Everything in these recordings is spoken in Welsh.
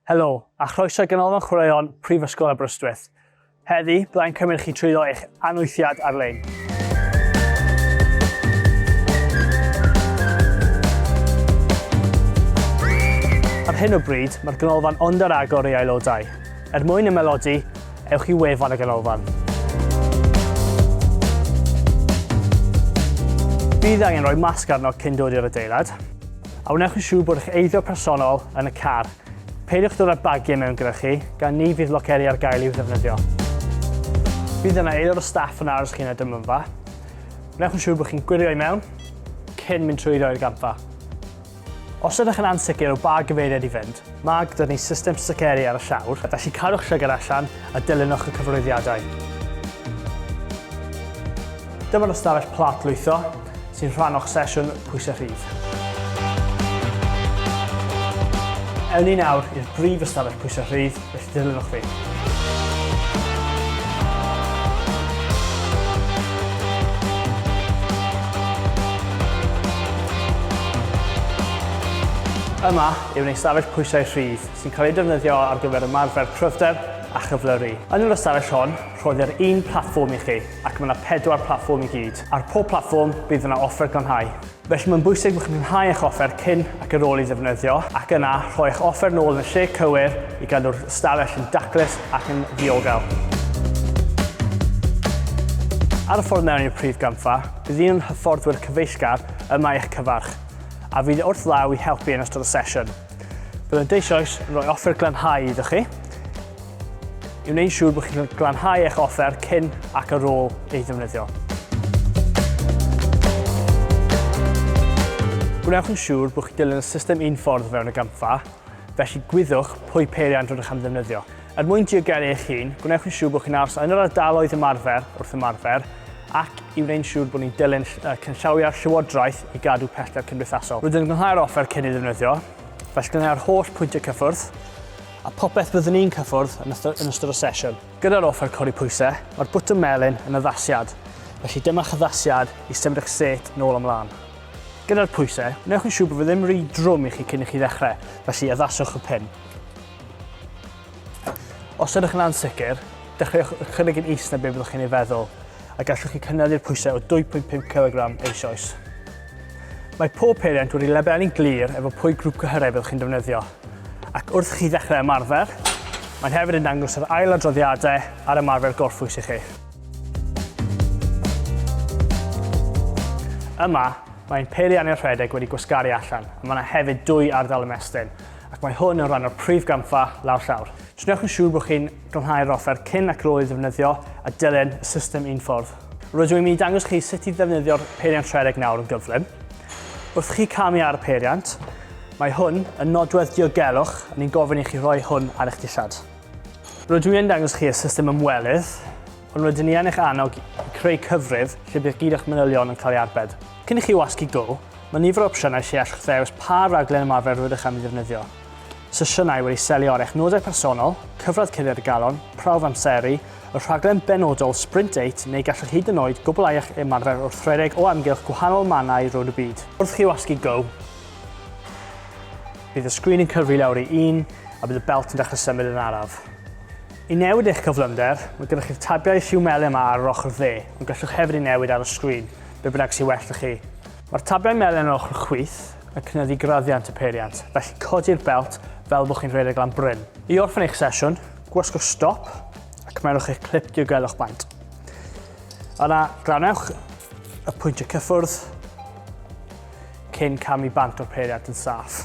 Helo, a chroeso Ganolfan Chwaraeon Prifysgol Aberystwyth. Heddi, byddai'n cymryd chi trwyddo eich anwythiad ar-lein. Ar hyn o bryd, mae'r Ganolfan ond ar agor i aelodau. Mwyn ymelodi, ewch i wefan y Ganolfan. Bydd angen rhoi masg arno cyn dod i'r adeilad, a wnewch yn siŵr bod eich eiddo personol yn y car. Peidiwch dod â bagiau mewn gyda chi, gan ni fydd loceri ar gael i'w ddefnyddio. Bydd yna aelod o staff yn aros chi yn y dymynfa. Wnewch yn siŵr bod chi'n gwirio i mewn, cyn mynd trwy i'r gampfa. Os ydych yn ansicr o ba gyfeiriad i fynd, mae gyda ni system siceri ar y llawr, a felly cadwch llygad allan a dilynwch y cyfarwyddiadau. Dyma'r ystafell plat lwytho, sy'n rhan o'ch sesiwn pwysau rhydd. Ewn ni nawr i'r brif ystafell pwysau rhydd, felly dilynwch fi. Yma yw'n ystafell pwysau rhydd sy'n cael ei defnyddio ar gyfer ymarfer cryfder a chyflyru. Yn yr ystafell hon, rhoddir un platfform i chi ac mae yna 4 platfform i gyd. Ar pob platfform bydd yna offer glanhau. Felly mae'n bwysig bod chi'n glanhau eich offer cyn ac ar ôl i ddefnyddio ac yna rhoi eich offer nôl yn y lle cywir i gadw'r ystafell yn daclus ac yn ddiogel. Ar y ffordd mewn i'r prif gampfa, bydd un hyfforddwyr cyfeillgar yma i'ch cyfarch a fydd wrth law i helpu yn ystod y sesiwn. Bydd yn deisioes yn rhoi offer glanhau iddo chi i wneud siŵr bod chi'n glanhau eich offer cyn ac ar ôl ei ddefnyddio. Gwnewch yn siŵr bod chi'n dilyn y system un ffordd fewn y gampfa, felly gwyddwch pwy peiriant rydych am ddefnyddio. Mwyn diogelu eich hun, gwnewch yn siŵr bod chi'n aros yn yr ardaloedd ymarfer wrth ymarfer ac i wneud siŵr bod ni'n dilyn cynllawiau'r llywodraeth i gadw pellter cymdeithasol. Rydyn ni'n glanhau'r offer cyn ei ddefnyddio, felly glanhau'r holl pwyntiau cyffwrdd, a popeth byddwn ni'n cyffwrdd yn ystod y sesiwn. Gyda'r offer codi pwysau, mae'r bwtwm melyn yn addasiad, felly dyma'ch addasiad i symud eich set nôl ymlaen. Gyda'r pwysau, wnewch yn siŵr bod fe ddim rhy drwm i chi cyn i chi ddechrau, felly addaswch y pin. Os ydych yn ansicr, dechreuwch ychydig yn is na be byddwch chi'n ei feddwl, a gallwch chi cynyddu'r pwysau o 2.5 kg eisoes. Mae pob peiriant wedi lebelu'n glir efo pwy grŵp cyhyrau byddwch chi'n defnyddio, ac wrth chi ddechrau ymarfer, mae'n hefyd yn dangos yr ail adroddiadau ar ymarfer gorffwys i chi. Yma, mae'n peiriannau'r rhedeg wedi gwasgaru allan, a mae yna hefyd 2 ardal ymestyn, ac mae hwn yn rhan o'r prif gampfa lawr llawr. Wnewch yn siŵr bod chi'n glanhau'r offer cyn ac ar ôl i ddefnyddio a dilyn y system un ffordd. Rydw i'n mynd i dangos chi sut i ddefnyddio'r peiriant rhedeg nawr yn gyflym. Wrth chi camu ar y peiriant, mae hwn yn nodwedd diogelwch a ni'n gofyn i chi roi hwn ar eich dillad. Rydw i'n dangos chi y system ymwelydd, ond rydyn ni yn eich annog i creu cyfrif lle bydd gyd eich manylion yn cael ei arbed. Cyn i chi wasgu go, mae nifer o opsiynau lle allwch ddewis pa raglen ymarfer rydych am ei ddefnyddio. Sesiynau wedi selio ar eich nodau personol, cyfradd cuddiad y galon, prawf amseru, y rhaglen benodol Sprint 8 neu gallwch hyd yn oed gwblhau eich ymarfer wrth rhedeg o amgylch gwahanol mannau rownd y byd. Wrth chi wasgu go, bydd y sgrin yn cyfri lawr i 1 a bydd y belt yn dechrau symud yn araf. I newid eich cyflymder, mae gyda chi'r tabiau lliw melyn yma ar yr ochr dde, ond gallwch hefyd ei newid ar y sgrin, be bynnag sy'n well i chi. Mae'r tabiau melyn ar ochr chwith yn cynyddu graddiant y peiriant, felly codi'r belt fel bod chi'n rhedeg lan bryn. I orffen eich sesiwn, gwasgwch stop a cymerwch eich clip diogelwch baint. Yna, glanewch y pwyntiau cyffwrdd cyn camu bant o'r peiriant yn saff.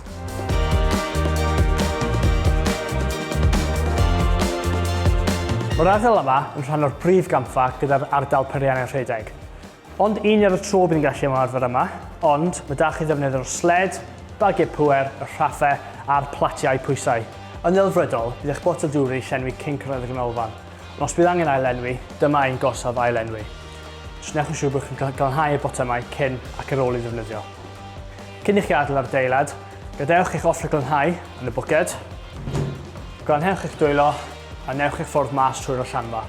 Mae'r ardal yma yn rhan o'r brif gampfa gyda'r ardal peiriannau'r rhedeg. Ond un ar y tro bydd yn gallu ymarfer yma, ond mae da chi ddefnyddio'r sled, bagiau pŵer, y rhaffau a'r platiau pwysau. Yn ddelfrydol, bydd eich botel dŵr i llenwi cyn cyrraedd y Ganolfan. Ond os bydd angen ailenwi, dyma ein gorsaf ailenwi. Wnewch yn siŵr bod chi'n glanhau y botymau cyn ac ar ôl i ddefnyddio. Cyn i chi adael ar adeilad, gadewch eich offer glanhau yn y bwced, glanhewch eich dwylo a newch eich ffordd mas trwy'r allanfa.